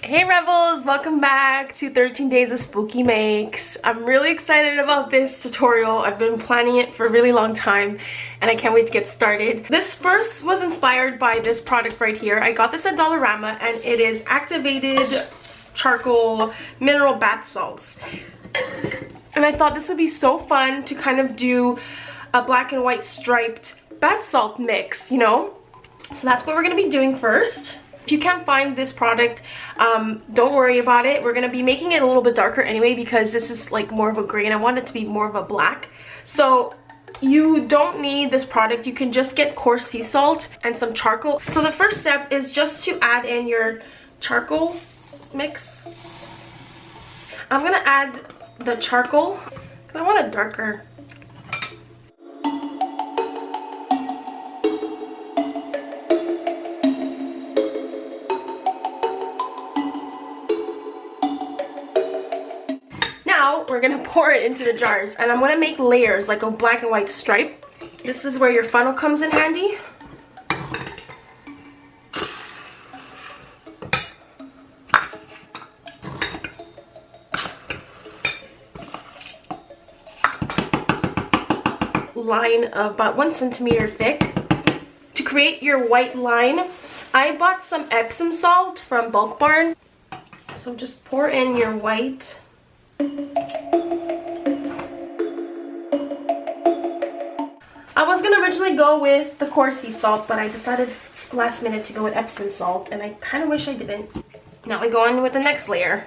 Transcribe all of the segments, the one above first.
Hey Rebels, welcome back to 13 Days of Spooky Makes. I'm really excited about this tutorial. I've been planning it for a really long time and I can't wait to get started. This first was inspired by this product right here. I got this at Dollarama and it is activated charcoal mineral bath salts. And I thought this would be so fun to kind of do a black and white striped bath salt mix, you know? So that's what we're going to be doing first. If you can't find this product, don't worry about it. We're going to be making it a little bit darker anyway because this is like more of a gray and I want it to be more of a black. So you don't need this product. You can just get coarse sea salt and some charcoal. So the first step is just to add in your charcoal mix. I'm going to add the charcoal because I want it darker. We're gonna pour it into the jars and I'm gonna make layers like a black and white stripe. This is where your funnel comes in handy. Line of about 1 centimeter thick. To create your white line, I bought some Epsom salt from Bulk Barn. So just pour in your white. I was gonna originally go with the coarse sea salt, but I decided last minute to go with Epsom salt, and I kind of wish I didn't. Now we go on with the next layer.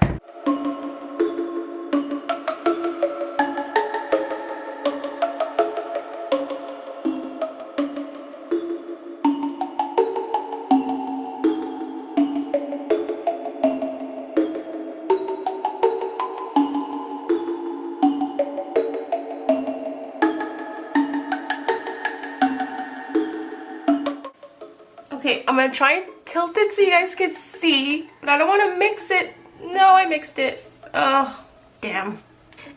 Okay, I'm gonna try and tilt it so you guys can see, but I don't want to mix it. No, I mixed it. Oh, damn.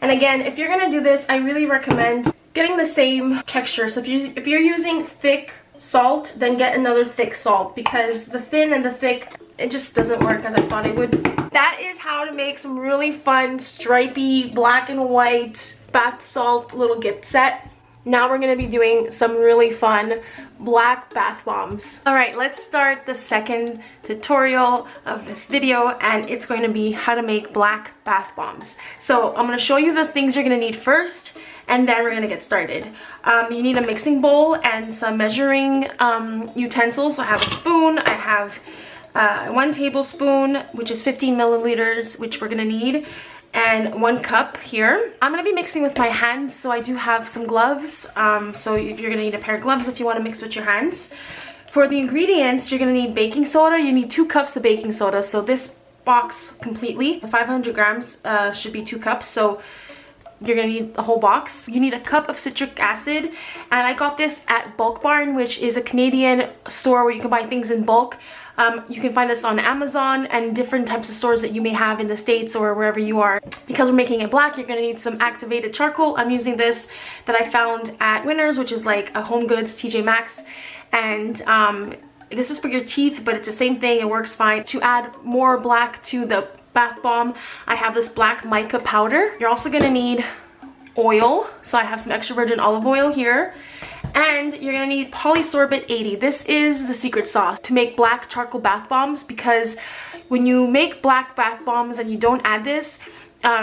And again, if you're gonna do this, I really recommend getting the same texture. So if you're using thick salt, then get another thick salt because the thin and the thick, it just doesn't work as I thought it would. That is how to make some really fun, stripy, black and white bath salt little gift set. Now we're going to be doing some really fun black bath bombs. Alright, let's start the second tutorial of this video, and it's going to be how to make black bath bombs. So I'm going to show you the things you're going to need first, and then we're going to get started. You need a mixing bowl and some measuring utensils. So I have a spoon, I have 1 tablespoon, which is 15 milliliters, which we're going to need, and 1 cup here. I'm going to be mixing with my hands, so I do have some gloves. So if you're going to need a pair of gloves if you want to mix with your hands. For the ingredients, you're going to need baking soda. You need 2 cups of baking soda. So this box completely, 500 grams should be 2 cups. So you're going to need a whole box. You need a cup of citric acid, and I got this at Bulk Barn, which is a Canadian store where you can buy things in bulk. You can find this on Amazon and different types of stores that you may have in the States or wherever you are. Because we're making it black, you're going to need some activated charcoal. I'm using this that I found at Winners, which is like a Home Goods, TJ Maxx. And this is for your teeth, but it's the same thing. It works fine. To add more black to the bath bomb, I have this black mica powder. You're also going to need oil. So I have some extra virgin olive oil here. And you're going to need polysorbate 80. This is the secret sauce to make black charcoal bath bombs, because when you make black bath bombs and you don't add this,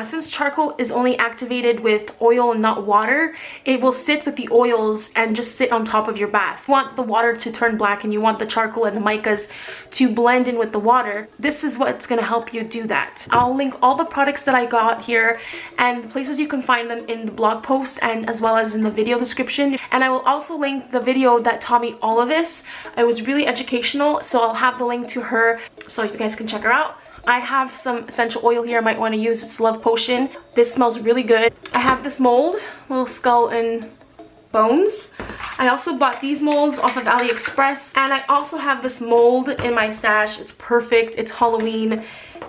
since charcoal is only activated with oil and not water, it will sit with the oils and just sit on top of your bath. If you want the water to turn black and you want the charcoal and the micas to blend in with the water, this is what's going to help you do that. I'll link all the products that I got here and the places you can find them in the blog post and as well as in the video description. And I will also link the video that taught me all of this. It was really educational, so I'll have the link to her so you guys can check her out. I have some essential oil here I might want to use. It's Love Potion. This smells really good. I have this mold, little skull and bones. I also bought these molds off of AliExpress, and I also have this mold in my stash. It's perfect. It's Halloween,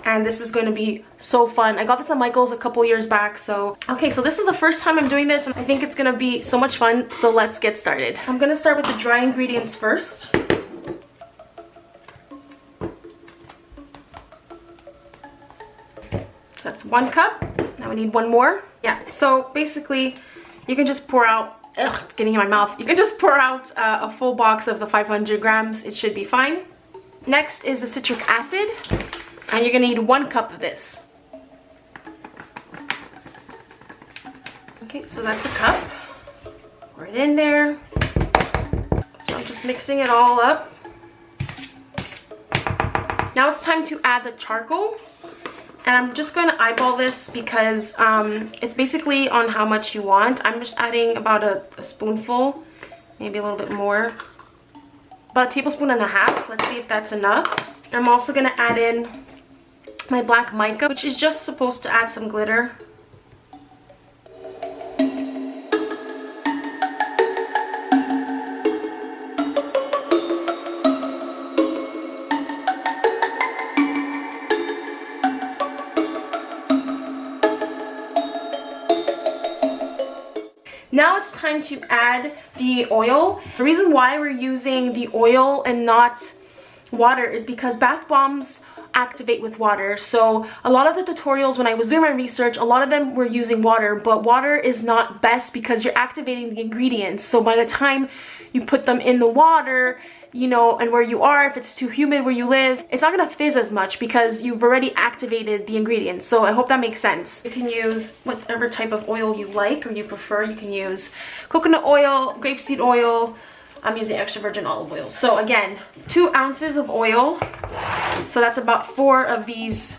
and this is going to be so fun. I got this at Michael's a couple years back. So okay, so this is the first time I'm doing this, and I think it's going to be so much fun. So let's get started. I'm going to start with the dry ingredients first. So that's 1 cup. Now we need 1 more. Yeah, so basically you can just pour out, it's getting in my mouth. You can just pour out a full box of the 500 grams. It should be fine. Next is the citric acid, and you're gonna need 1 cup of this. Okay, so that's a cup. Pour it in there. So I'm just mixing it all up. Now it's time to add the charcoal. And I'm just going to eyeball this because it's basically on how much you want. I'm just adding about a spoonful, maybe a little bit more. About 1.5 tablespoons. Let's see if that's enough. I'm also going to add in my black mica, which is just supposed to add some glitter. Now it's time to add the oil. The reason why we're using the oil and not water is because bath bombs activate with water. So a lot of the tutorials, when I was doing my research, a lot of them were using water, but water is not best because you're activating the ingredients. So by the time you put them in the water, you know, and where you are, if it's too humid where you live, it's not gonna fizz as much because you've already activated the ingredients. So I hope that makes sense. You can use whatever type of oil you like or you prefer. You can use coconut oil, grapeseed oil. I'm using extra virgin olive oil. So again, 2 ounces of oil. So that's about 4 of these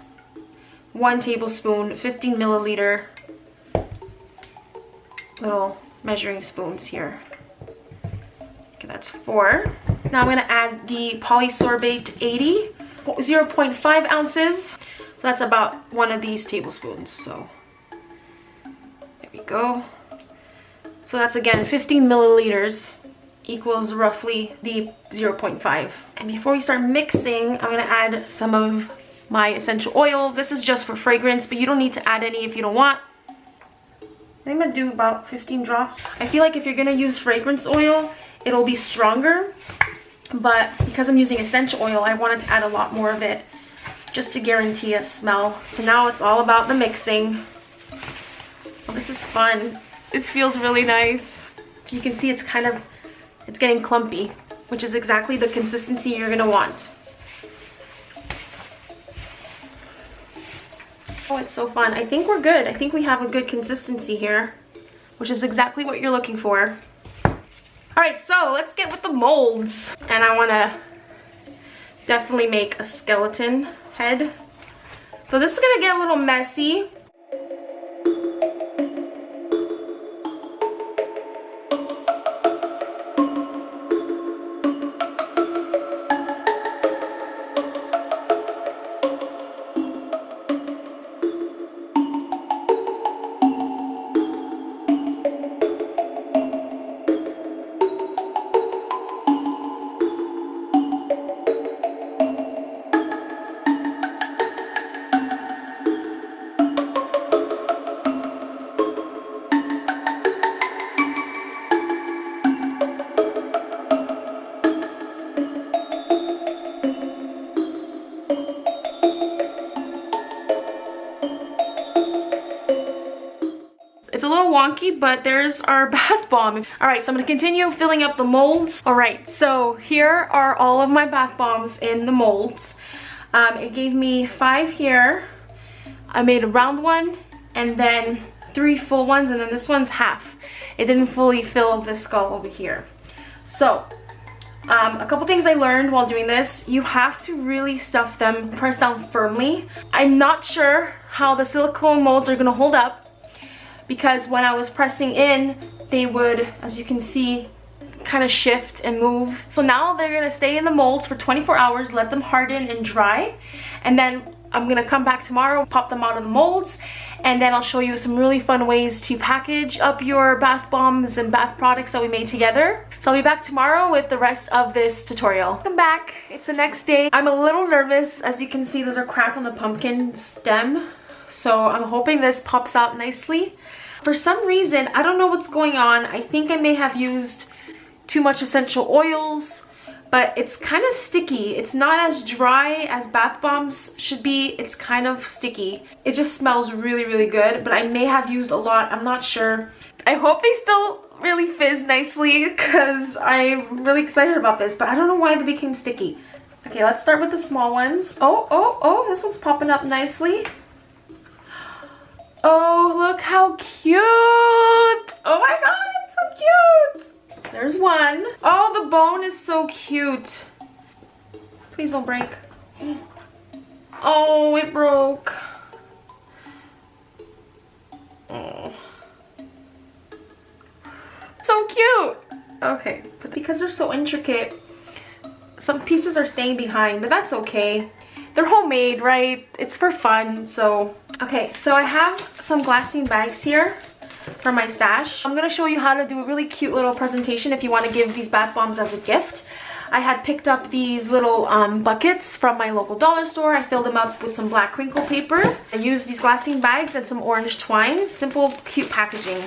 1 tablespoon, 15 milliliter little measuring spoons here. Okay, that's 4. Now I'm gonna add the polysorbate 80, 0.5 ounces. So that's about 1 of these tablespoons. So there we go. So that's again 15 milliliters equals roughly the 0.5. And before we start mixing, I'm gonna add some of my essential oil. This is just for fragrance, but you don't need to add any if you don't want. I'm gonna do about 15 drops. I feel like if you're gonna use fragrance oil, it'll be stronger, but because I'm using essential oil, I wanted to add a lot more of it just to guarantee a smell. So now it's all about the mixing. Oh, this is fun. This feels really nice. So you can see it's getting clumpy, which is exactly the consistency you're gonna want. Oh, it's so fun. I think we're good. I think we have a good consistency here, which is exactly what you're looking for. All right, so let's get with the molds. And I wanna definitely make a skeleton head. So this is gonna get a little messy. It's a little wonky, but there's our bath bomb. All right, so I'm gonna continue filling up the molds. All right, so here are all of my bath bombs in the molds. It gave me 5 here. I made a round one and then 3 full ones, and then this one's half. It didn't fully fill the skull over here. So a couple things I learned while doing this: you have to really stuff them, press down firmly. I'm not sure how the silicone molds are gonna hold up, because when I was pressing in, they would, as you can see, kind of shift and move. So now they're gonna stay in the molds for 24 hours, let them harden and dry, and then I'm gonna come back tomorrow, pop them out of the molds, and then I'll show you some really fun ways to package up your bath bombs and bath products that we made together. So I'll be back tomorrow with the rest of this tutorial. Welcome back. It's the next day. I'm a little nervous. As you can see, there's a crack on the pumpkin stem. So I'm hoping this pops out nicely. For some reason, I don't know what's going on. I think I may have used too much essential oils, but it's kind of sticky. It's not as dry as bath bombs should be. It's kind of sticky. It just smells really, really good, but I may have used a lot. I'm not sure. I hope they still really fizz nicely because I'm really excited about this, but I don't know why they became sticky. Okay, let's start with the small ones. Oh, this one's popping up nicely. Oh, look how cute. Oh my god, it's so cute. There's one. Oh, the bone is so cute. Please don't break. Oh, it broke. Oh. So cute. Okay, but because they're so intricate, some pieces are staying behind, but that's okay. They're homemade, right? It's for fun, so. Okay, so I have some glassine bags here for my stash. I'm gonna show you how to do a really cute little presentation if you want to give these bath bombs as a gift. I had picked up these little buckets from my local dollar store. I filled them up with some black crinkle paper. I used these glassine bags and some orange twine. Simple, cute packaging.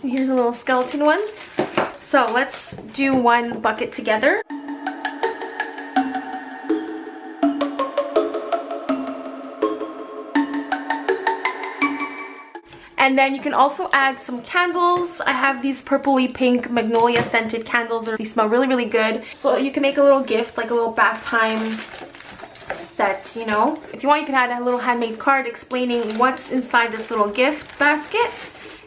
Here's a little skeleton one. So let's do one bucket together. And then you can also add some candles. I have these purpley pink magnolia scented candles. They smell really, really good. So you can make a little gift, like a little bath time set, you know. If you want, you can add a little handmade card explaining what's inside this little gift basket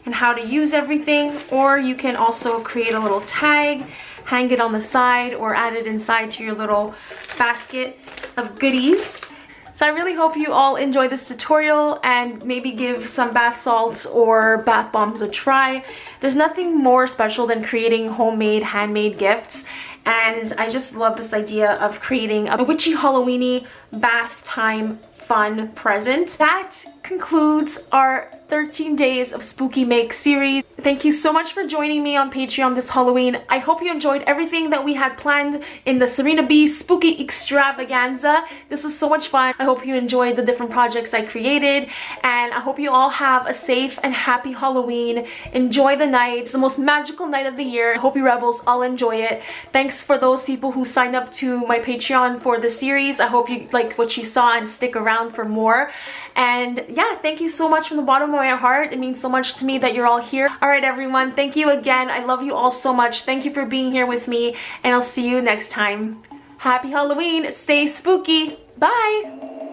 and how to use everything. Or you can also create a little tag, hang it on the side, or add it inside to your little basket of goodies. So I really hope you all enjoy this tutorial and maybe give some bath salts or bath bombs a try. There's nothing more special than creating homemade, handmade gifts. And I just love this idea of creating a witchy Halloweeny bath time fun present. That concludes our 13 days of Spooky Make series. Thank you so much for joining me on Patreon this Halloween. I hope you enjoyed everything that we had planned in the Serena B Spooky Extravaganza. This was so much fun. I hope you enjoyed the different projects I created, and I hope you all have a safe and happy Halloween. Enjoy the night. It's the most magical night of the year. I hope you rebels all enjoy it. Thanks for those people who signed up to my Patreon for the series. I hope you liked what you saw and stick around for more. And yeah, thank you so much from the bottom of my heart. It means so much to me that you're all here. All right, everyone, thank you again. I love you all so much. Thank you for being here with me, and I'll see you next time. Happy Halloween. Stay spooky. Bye.